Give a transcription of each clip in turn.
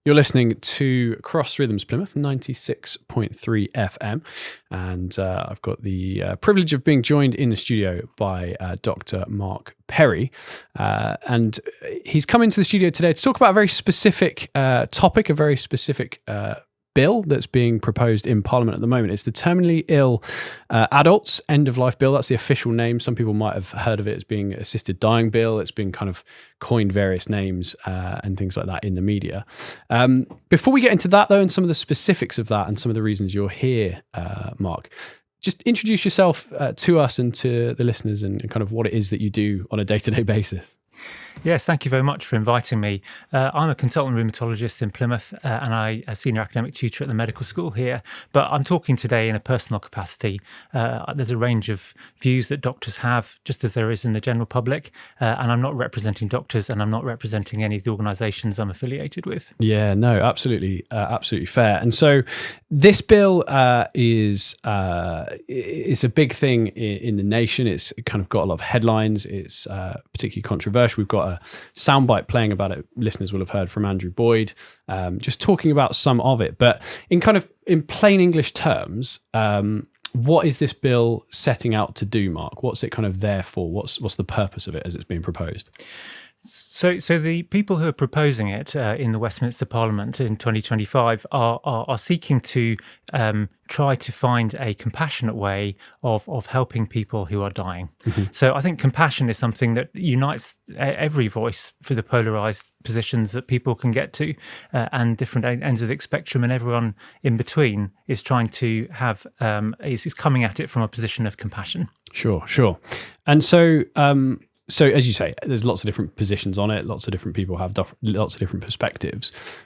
You're listening to Cross Rhythms Plymouth 96.3 FM, and I've got the privilege of being joined in the studio by Dr. Mark Perry, and he's come into the studio today to talk about a very specific topic, a very specific bill that's being proposed in Parliament at the moment. It's the Terminally Ill Adults End-of-Life Bill. That's the official name. Some people might have heard of it as being Assisted Dying Bill. It's been kind of coined various names and things like that in the media. Before we get into that, though, and some of the specifics of that and some of the reasons you're here, Mark, just introduce yourself to us and to the listeners and kind of what it is that you do on a day-to-day basis. Yes, thank you very much for inviting me. I'm a consultant rheumatologist in Plymouth and I'm a senior academic tutor at the medical school here, but I'm talking today in a personal capacity. There's a range of views that doctors have, just as there is in the general public, and I'm not representing doctors and I'm not representing any of the organisations I'm affiliated with. Yeah, no, absolutely fair. And so this bill is a big thing in the nation. It's kind of got a lot of headlines. It's particularly controversial. We've got a soundbite playing about it. Listeners will have heard from Andrew Boyd, just talking about some of it. But in plain English terms, what is this bill setting out to do, Mark? What's it kind of there for? What's the purpose of it as it's being proposed? So the people who are proposing it in the Westminster Parliament in 2025 are seeking to try to find a compassionate way of helping people who are dying. Mm-hmm. So I think compassion is something that unites every voice for the polarised positions that people can get to, and different ends of the spectrum, and everyone in between is trying to have is coming at it from a position of compassion. Sure. And so. So as you say, there's lots of different positions on it. Lots of different people have lots of different perspectives.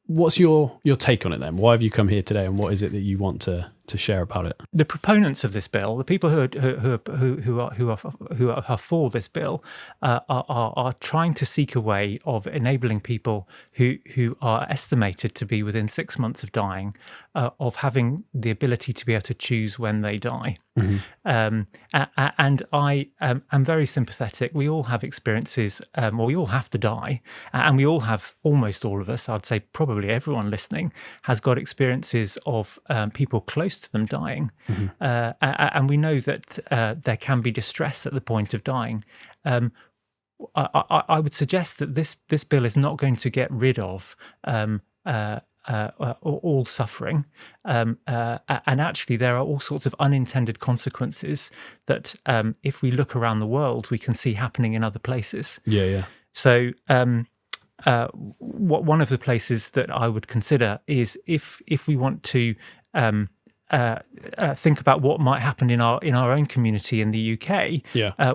What's your take on it then? Why have you come here today, and what is it that you want to share about it? The proponents of this bill, the people who are for this bill, are trying to seek a way of enabling people who are estimated to be within 6 months of dying, of having the ability to be able to choose when they die. Mm-hmm. And I am very sympathetic. We all have experiences, or we all have to die, and we all have, almost all of us, I'd say probably everyone listening, has got experiences of people close to them dying. Mm-hmm. And we know that there can be distress at the point of dying. I would suggest that this bill is not going to get rid of all suffering, and actually there are all sorts of unintended consequences that if we look around the world we can see happening in other places. Yeah. So one of the places that I would consider is if we want to think about what might happen in our own community in the UK,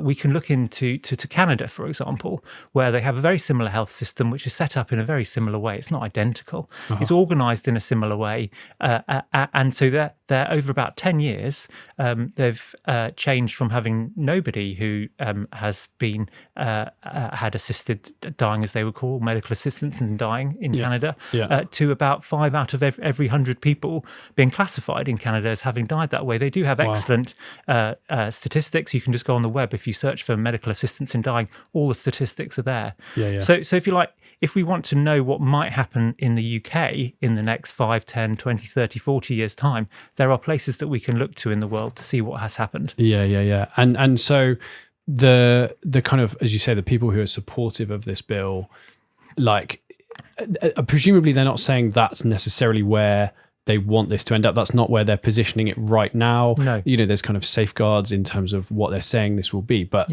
we can look into Canada, for example, where they have a very similar health system, which is set up in a very similar way. It's not identical. Uh-huh. It's organised in a similar way, and so they're over about 10 years, they've changed from having nobody who has been had assisted dying, as they would call medical assistance in dying in Canada, to about 5 out of every 100 people being classified in Canada as having died that way. They do have excellent statistics. You can just go on the web. If you search for medical assistance in dying, all the statistics are there. So if you like, if we want to know what might happen in the UK in the next 5, 10, 20, 30, 40 years' time, there are places that we can look to in the world to see what has happened. And so the kind of, as you say, the people who are supportive of this bill, like presumably they're not saying that's necessarily where they want this to end up. That's not where they're positioning it right now. No. There's kind of safeguards in terms of what they're saying this will be, but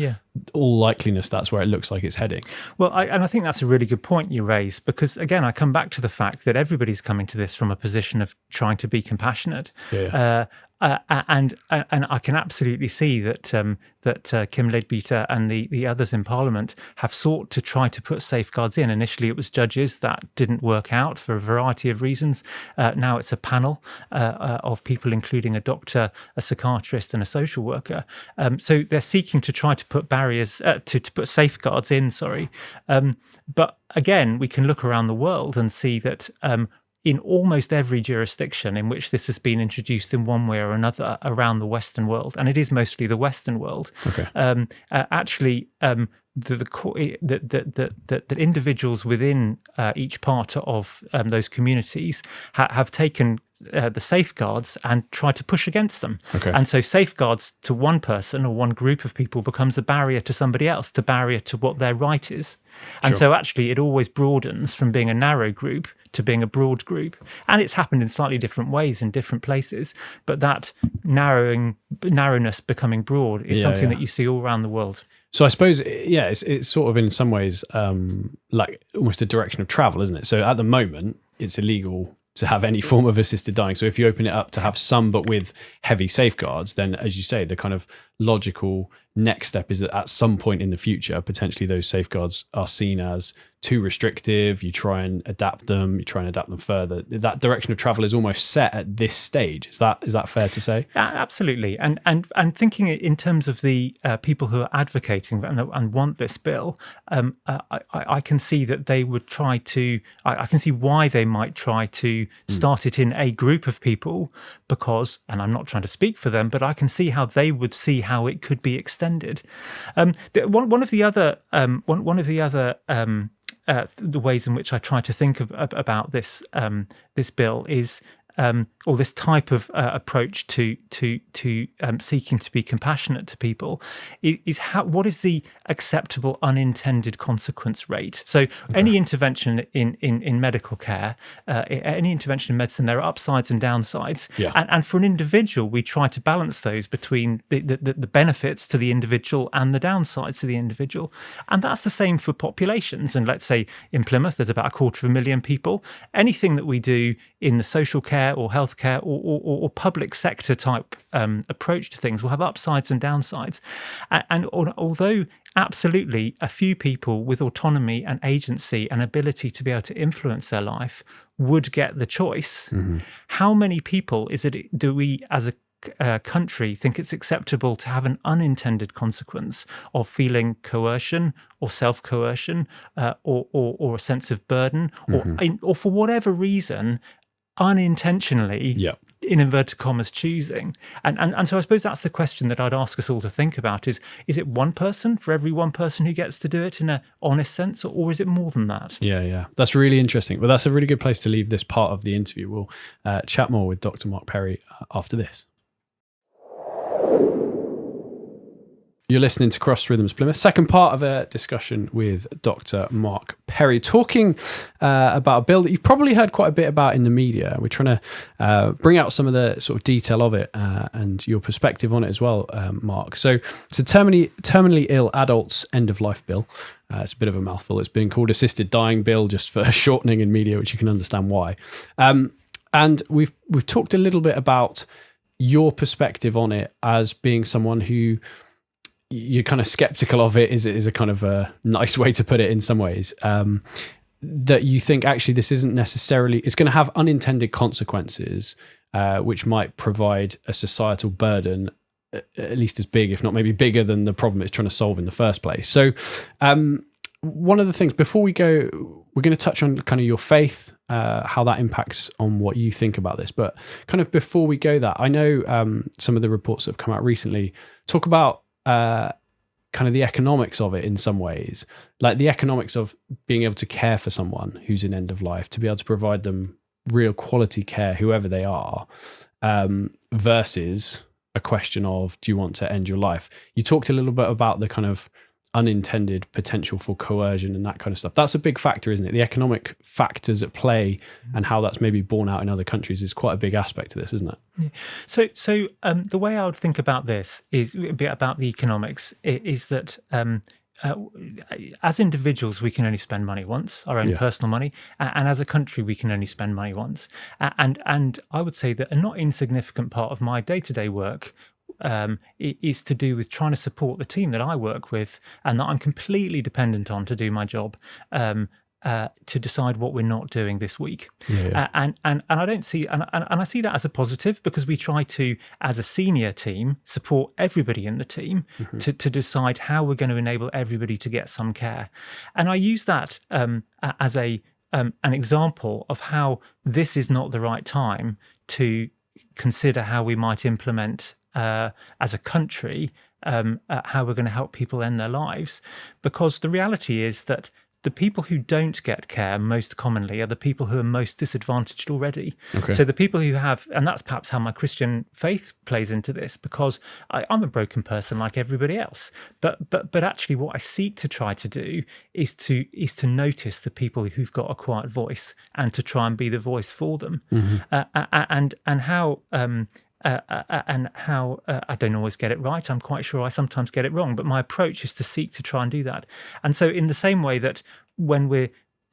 all likeliness, that's where it looks like it's heading. Well, I think that's a really good point you raise, because again, I come back to the fact that everybody's coming to this from a position of trying to be compassionate. And I can absolutely see that Kim Leadbeater and the others in Parliament have sought to try to put safeguards in. Initially, it was judges. That didn't work out for a variety of reasons. Now it's a panel of people, including a doctor, a psychiatrist, and a social worker. So they're seeking to try to put barriers, to put safeguards in. But again, we can look around the world and see that in almost every jurisdiction in which this has been introduced in one way or another around the Western world, and it is mostly the Western world, that individuals within each part of those communities have taken the safeguards and tried to push against them. Okay. And so safeguards to one person or one group of people becomes a barrier to somebody else, to barrier to what their right is. And so actually it always broadens from being a narrow group to being a broad group. And it's happened in slightly different ways in different places. But that narrowness becoming broad is something that you see all around the world. So I suppose, it's sort of in some ways like almost a direction of travel, isn't it? So at the moment, it's illegal to have any form of assisted dying. So if you open it up to have some, but with heavy safeguards, then as you say, the kind of logical next step is that at some point in the future, potentially those safeguards are seen as too restrictive. You try and adapt them further. That direction of travel is almost set at this stage. Is that fair to say? Absolutely. And thinking in terms of the people who are advocating and want this bill, I can see that they would try to, I can see why they might try to start it in a group of people because, and I'm not trying to speak for them, but I can see how they would see how it could be extended. One of the other the ways in which I try to think about this bill is, or this type of approach to seeking to be compassionate to people, is what is the acceptable unintended consequence rate? So any intervention in medical care, any intervention in medicine, there are upsides and downsides. Yeah. And for an individual, we try to balance those between the benefits to the individual and the downsides to the individual. And that's the same for populations. And let's say in Plymouth, there's about 250,000 people. Anything that we do in the social care or healthcare or public sector type approach to things will have upsides and downsides. And although absolutely a few people with autonomy and agency and ability to be able to influence their life would get the choice, how many people do we as a country think it's acceptable to have an unintended consequence of feeling coercion or self-coercion or a sense of burden or for whatever reason unintentionally, in inverted commas, choosing. And so I suppose that's the question that I'd ask us all to think about is it one person for every one person who gets to do it in an honest sense, or is it more than that? Yeah. That's really interesting. Well, that's a really good place to leave this part of the interview. We'll chat more with Dr. Mark Perry after this. You're listening to Cross Rhythms Plymouth, second part of a discussion with Dr. Mark Perry, talking about a bill that you've probably heard quite a bit about in the media. We're trying to bring out some of the sort of detail of it and your perspective on it as well, Mark. So it's a terminally ill adults end-of-life bill. It's a bit of a mouthful. It's been called assisted dying bill just for shortening in media, which you can understand why. And we've talked a little bit about your perspective on it as being someone who you're kind of skeptical of it is a kind of a nice way to put it in some ways, that you think actually this isn't necessarily, it's going to have unintended consequences, which might provide a societal burden at least as big, if not maybe bigger than the problem it's trying to solve in the first place. So one of the things before we go, we're going to touch on kind of your faith, how that impacts on what you think about this. But kind of before we go that, I know some of the reports that have come out recently talk about kind of the economics of it in some ways, like the economics of being able to care for someone who's in end of life, to be able to provide them real quality care, whoever they are, versus a question of, do you want to end your life? You talked a little bit about the kind of unintended potential for coercion and that kind of stuff. That's a big factor, isn't it? The economic factors at play and how that's maybe borne out in other countries is quite a big aspect to this, isn't it? Yeah. So the way I would think about this is a bit about the economics is that as individuals, we can only spend money once, our own personal money, and as a country, we can only spend money once. And I would say that a not insignificant part of my day-to-day work is to do with trying to support the team that I work with and that I'm completely dependent on to do my job, to decide what we're not doing this week. And I don't see, and I see that as a positive because we try to, as a senior team, support everybody in the team to decide how we're going to enable everybody to get some care. And I use that as an example of how this is not the right time to consider how we might implement as a country how we're going to help people end their lives, because the reality is that the people who don't get care most commonly are the people who are most disadvantaged already. Okay. So the people who have, and that's perhaps how my Christian faith plays into this, because I'm a broken person like everybody else. But actually, what I seek to try to do is to notice the people who've got a quiet voice and to try and be the voice for them, and how. I don't always get it right. I'm quite sure I sometimes get it wrong, but my approach is to seek to try and do that. And so in the same way that when we're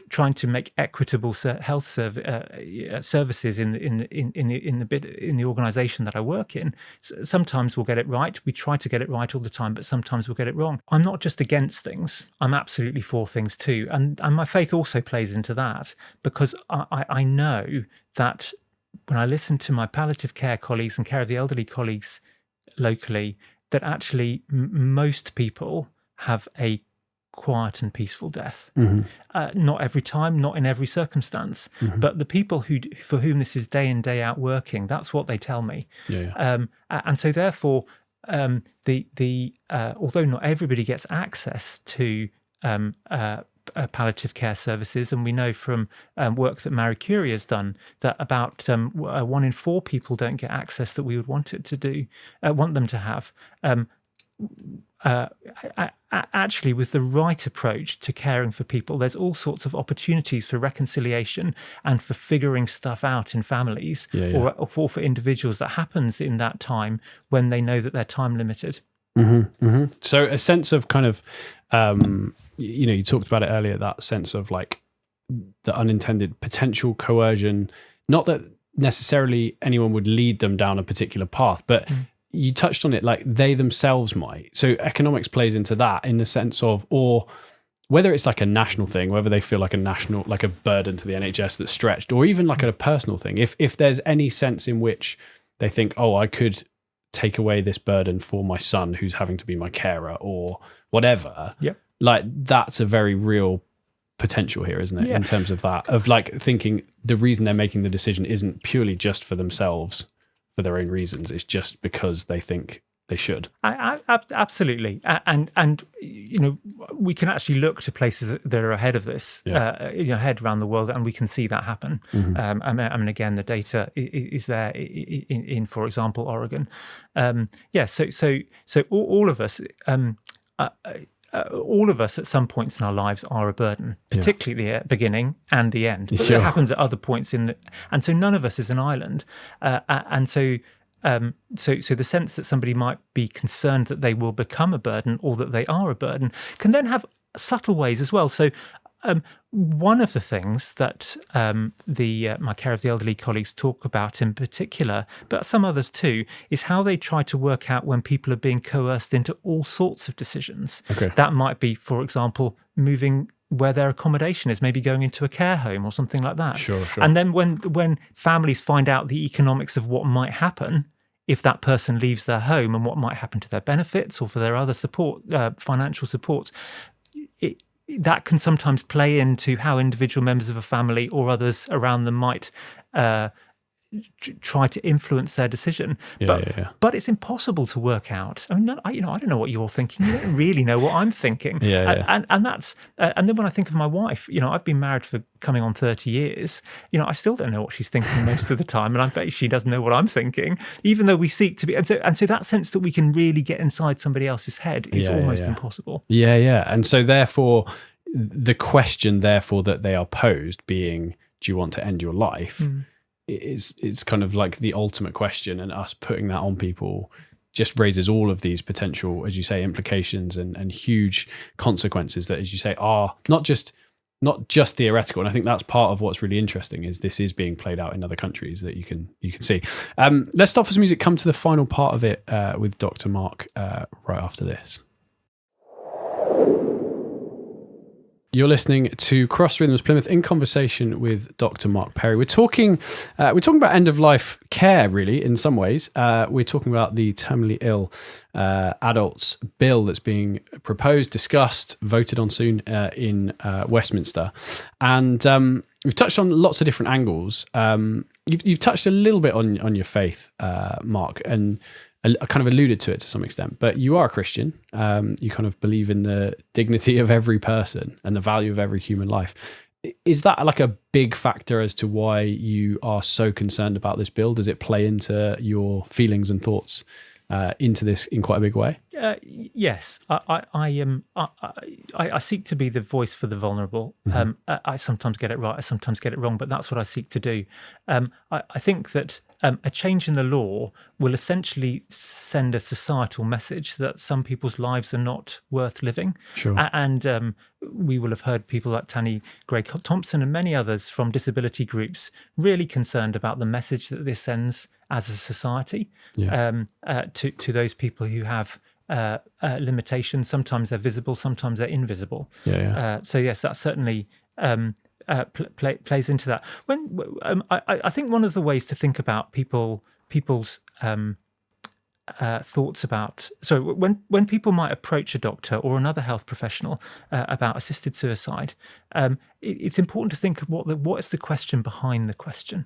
trying to make equitable health services in the organisation that I work in, sometimes we'll get it right. We try to get it right all the time, but sometimes we'll get it wrong. I'm not just against things. I'm absolutely for things too. And my faith also plays into that, because I know that when I listen to my palliative care colleagues and care of the elderly colleagues locally, that actually most people have a quiet and peaceful death. Not every time, not in every circumstance, but the people for whom this is day in, day out working, that's what they tell me. And so therefore, although not everybody gets access to palliative care services, and we know from work that Marie Curie has done that about 1 in 4 people don't get access that we would want them to have. Actually, with the right approach to caring for people, there's all sorts of opportunities for reconciliation and for figuring stuff out in families or for individuals that happens in that time when they know that they're time limited. So a sense of kind of, you talked about it earlier, that sense of like the unintended potential coercion, not that necessarily anyone would lead them down a particular path, but you touched on it, like they themselves might. So economics plays into that in the sense of, or whether it's like a national thing, whether they feel like a burden to the NHS that's stretched, or even like a personal thing. If there's any sense in which they think, oh, I could take away this burden for my son who's having to be my carer or whatever. Like that's a very real potential here, isn't it? In terms of that, of like thinking the reason they're making the decision isn't purely just for themselves, for their own reasons. It's just because they think they should. Absolutely. And we can actually look to places that are ahead of this, ahead around the world, and we can see that happen. I mean, again, the data is there in for example, Oregon. So all of us, all of us at some points in our lives are a burden, particularly at the beginning and the end. But it happens at other points and so none of us is an island. And so the sense that somebody might be concerned that they will become a burden or that they are a burden can then have subtle ways as well. So one of the things that my care of the elderly colleagues talk about in particular, but some others too, is how they try to work out when people are being coerced into all sorts of decisions. That might be, for example, moving where their accommodation is, maybe going into a care home or something like that. Sure. And then when families find out the economics of what might happen if that person leaves their home and what might happen to their benefits or for their other support, financial support, that can sometimes play into how individual members of a family or others around them might try to influence their decision. But it's impossible to work out. I mean, I don't know what you're thinking. You don't really know what I'm thinking. And that's and then when I think of my wife, I've been married for coming on 30 years. I still don't know what she's thinking most of the time, and I bet she doesn't know what I'm thinking, even though we seek to be. And so that sense that we can really get inside somebody else's head is almost impossible. And so therefore, the question that they are posed being, do you want to end your life? It's kind of like the ultimate question, and us putting that on people just raises all of these potential, as you say, implications and huge consequences that, as you say, are not just theoretical. And I think that's part of what's really interesting, is this is being played out in other countries that you can see. Let's stop for some music, come to the final part of it with Dr. Mark right after this. You're listening to Cross Rhythms Plymouth in conversation with Dr. Mark Perry. We're talking about end of life care, really, in some ways. We're talking about the terminally ill adults bill that's being proposed, discussed, voted on soon in Westminster, and we've touched on lots of different angles. You've touched a little bit on your faith, Mark, and I kind of alluded to it to some extent, but you are a Christian. You kind of believe in the dignity of every person and the value of every human life. Is that like a big factor as to why you are so concerned about this bill? Does it play into your feelings and thoughts into this in quite a big way? Yes, I seek to be the voice for the vulnerable. I sometimes get it right, I sometimes get it wrong, but that's what I seek to do. I think that a change in the law will essentially send a societal message that some people's lives are not worth living. Sure. And we will have heard people like Tanny Gray-Thompson and many others from disability groups really concerned about the message that this sends as a society to those people who have limitations. Sometimes they're visible, sometimes they're invisible. So yes, that certainly plays into that. I think one of the ways to think about people's thoughts about when people might approach a doctor or another health professional about assisted suicide, it's important to think of what is the question behind the question.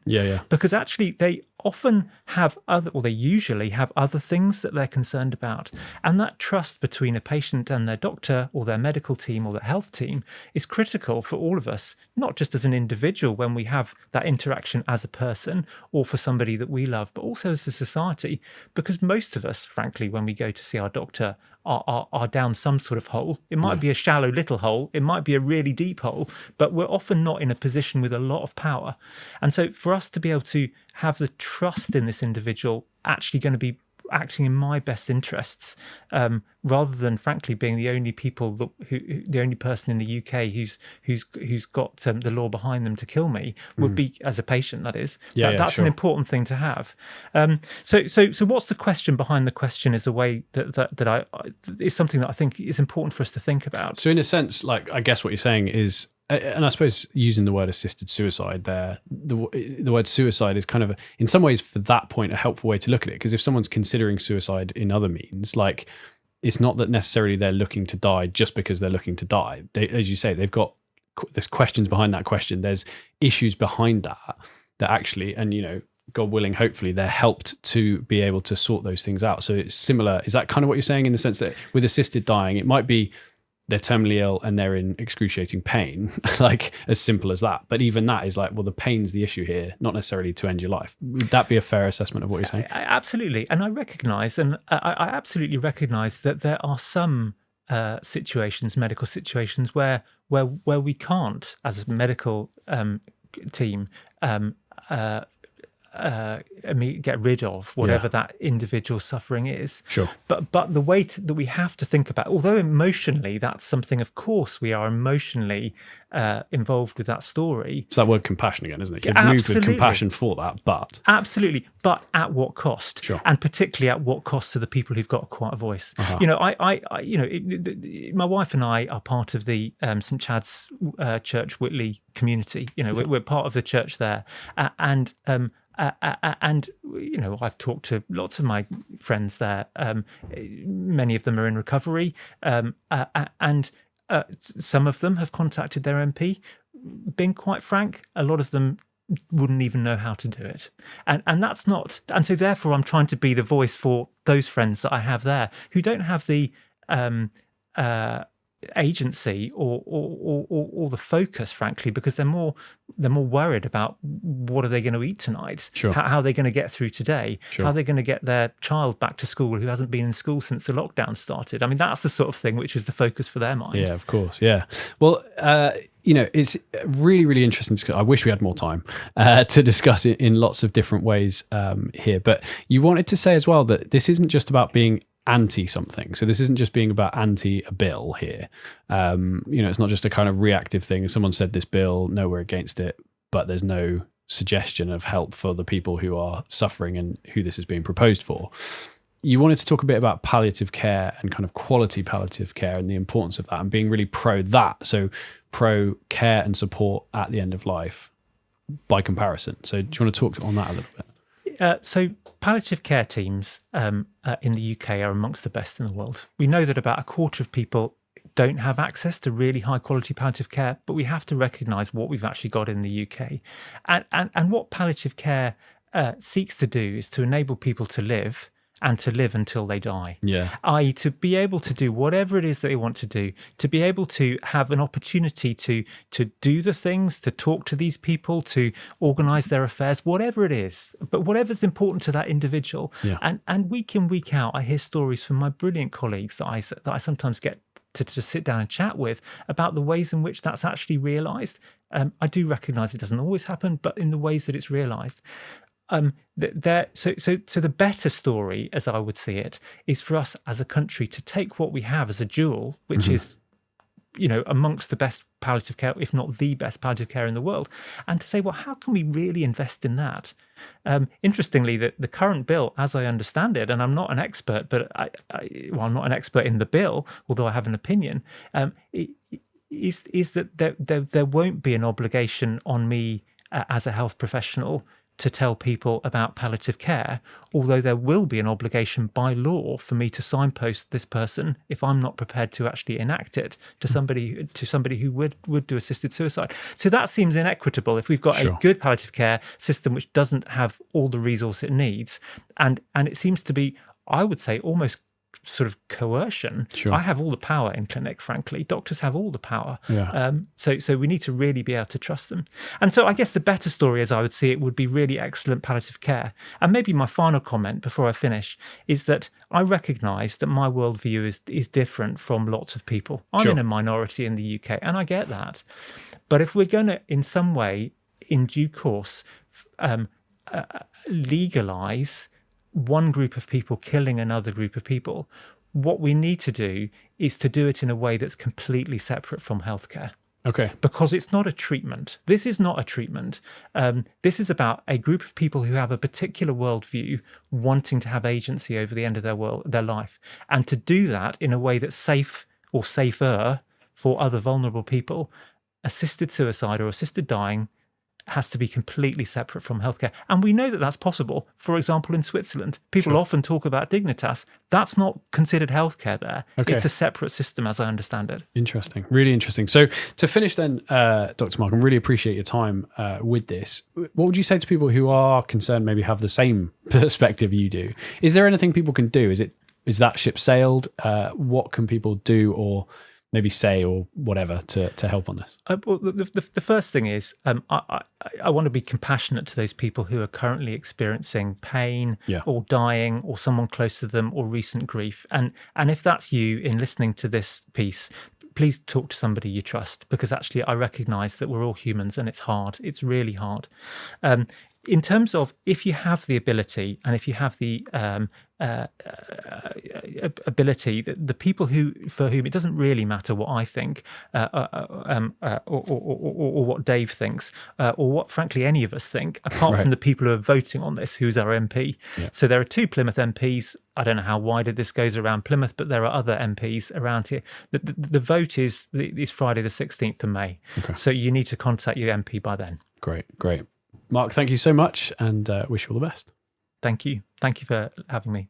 Because actually they often have they usually have other things that they're concerned about, and that trust between a patient and their doctor or their medical team or their health team is critical for all of us, not just as an individual when we have that interaction as a person or for somebody that we love, but also as a society, because most of us, frankly, when we go to see our doctor, are down some sort of hole. It might be a shallow little hole, it might be a really deep hole, but we're often not in a position with a lot of power. And so for us to be able to have the trust in this individual actually going to be acting in my best interests, rather than frankly being the only the only person in the UK who's got the law behind them to kill me, would be, as a patient, that is. That's sure. An important thing to have. So what's the question behind the question is a way that is something that I think is important for us to think about. So in a sense, like, I guess what you're saying is, and I suppose using the word assisted suicide there, the word suicide is kind of, in some ways, for that point, a helpful way to look at it. Because if someone's considering suicide in other means, like, it's not that necessarily they're looking to die just because they're looking to die. As you say, there's questions behind that question. There's issues behind that actually, and, you know, God willing, hopefully they're helped to be able to sort those things out. So it's similar. Is that kind of what you're saying, in the sense that with assisted dying, it might be they're terminally ill and they're in excruciating pain, like, as simple as that. But even that is like, well, the pain's the issue here, not necessarily to end your life. Would that be a fair assessment of what you're saying? Absolutely. And I recognise, I absolutely recognise that there are some situations, medical situations, where we can't, as a medical team, get rid of whatever that individual suffering is. Sure. But the way that we have to think about, although emotionally that's something, of course, we are emotionally involved with that story. It's that word compassion again, isn't it? You've moved with compassion for that, but absolutely, but at what cost? Sure. And particularly at what cost to the people who've got quite a voice. You know, my wife and I are part of the St Chad's Church Whitley community. You know, we're part of the church there, and you know, I've talked to lots of my friends there. Many of them are in recovery, and some of them have contacted their MP. Being quite frank, a lot of them wouldn't even know how to do it, and that's not. And so therefore, I'm trying to be the voice for those friends that I have there who don't have the agency or the focus, frankly, because they're more worried about what are they going to eat tonight, Sure. How are they going to get through today, Sure. how are they going to get their child back to school who hasn't been in school since the lockdown started. I mean, that's the sort of thing which is the focus for their mind. Yeah, of course. Yeah. Well, you know, it's really, really interesting. I wish we had more time to discuss it in lots of different ways here. But you wanted to say as well that this isn't just about being anti something. So this isn't just being about anti a bill here. You know, it's not just a kind of reactive thing. Someone said this bill, no, we're against it, but there's no suggestion of help for the people who are suffering and who this is being proposed for. You wanted to talk a bit about palliative care and kind of quality palliative care and the importance of that, and being really pro that. So pro care and support at the end of life by comparison. So do you want to talk on that a little bit? So palliative care teams in the UK are amongst the best in the world. We know that about a quarter of people don't have access to really high quality palliative care, but we have to recognise what we've actually got in the UK. And what palliative care seeks to do is to enable people to live and to live until they die. Yeah. I.e., to be able to do whatever it is that they want to do, to be able to have an opportunity to do the things, to talk to these people, to organise their affairs, whatever it is, but whatever's important to that individual. Yeah. And week in, week out, I hear stories from my brilliant colleagues that I sometimes get to sit down and chat with about the ways in which that's actually realised. I do recognise it doesn't always happen, but in the ways that it's realised. So the better story, as I would see it, is for us as a country to take what we have as a jewel, which is, amongst the best palliative care, if not the best palliative care in the world, and to say, well, how can we really invest in that? Interestingly, the current bill, as I understand it, and I'm not an expert, but I'm not an expert in the bill, although I have an opinion, is that there won't be an obligation on me as a health professional to tell people about palliative care, although there will be an obligation by law for me to signpost this person if I'm not prepared to actually enact it to somebody who would do assisted suicide. So that seems inequitable if we've got a good palliative care system which doesn't have all the resource it needs, and it seems to be, I would say, almost sort of coercion. I have all the power in clinic, frankly. Doctors have all the power. So we need to really be able to trust them. And so I guess the better story, as I would see it, would be really excellent palliative care. And maybe my final comment before I finish is that I recognise that my worldview is different from lots of people. I'm in a minority in the UK, and I get that. But if we're going to, in some way, in due course, legalise one group of people killing another group of people, what we need to do is to do it in a way that's completely separate from healthcare. Okay. Because it's not a treatment. This is not a treatment. This is about a group of people who have a particular worldview wanting to have agency over the end of their life. And to do that in a way that's safe or safer for other vulnerable people, assisted suicide or assisted dying has to be completely separate from healthcare. And we know that that's possible. For example, in Switzerland, people often talk about Dignitas. That's not considered healthcare there. Okay. It's a separate system, as I understand it. Interesting. Really interesting. So to finish then, Dr. Mark, I really appreciate your time with this. What would you say to people who are concerned, maybe have the same perspective you do? Is there anything people can do? Is that ship sailed? What can people do or maybe say or whatever to help on this? Well, the first thing is I want to be compassionate to those people who are currently experiencing pain or dying or someone close to them or recent grief. And if that's you in listening to this piece, please talk to somebody you trust, because actually I recognise that we're all humans and it's hard. It's really hard. In terms of if you have the ability and if you have the ability, the people for whom it doesn't really matter what I think or what Dave thinks or what, frankly, any of us think, apart from the people who are voting on this, who's our MP. Yeah. So there are 2 Plymouth MPs. I don't know how wide this goes around Plymouth, but there are other MPs around here. The vote is Friday the 16th of May. Okay. So you need to contact your MP by then. Great. Mark, thank you so much and wish you all the best. Thank you. Thank you for having me.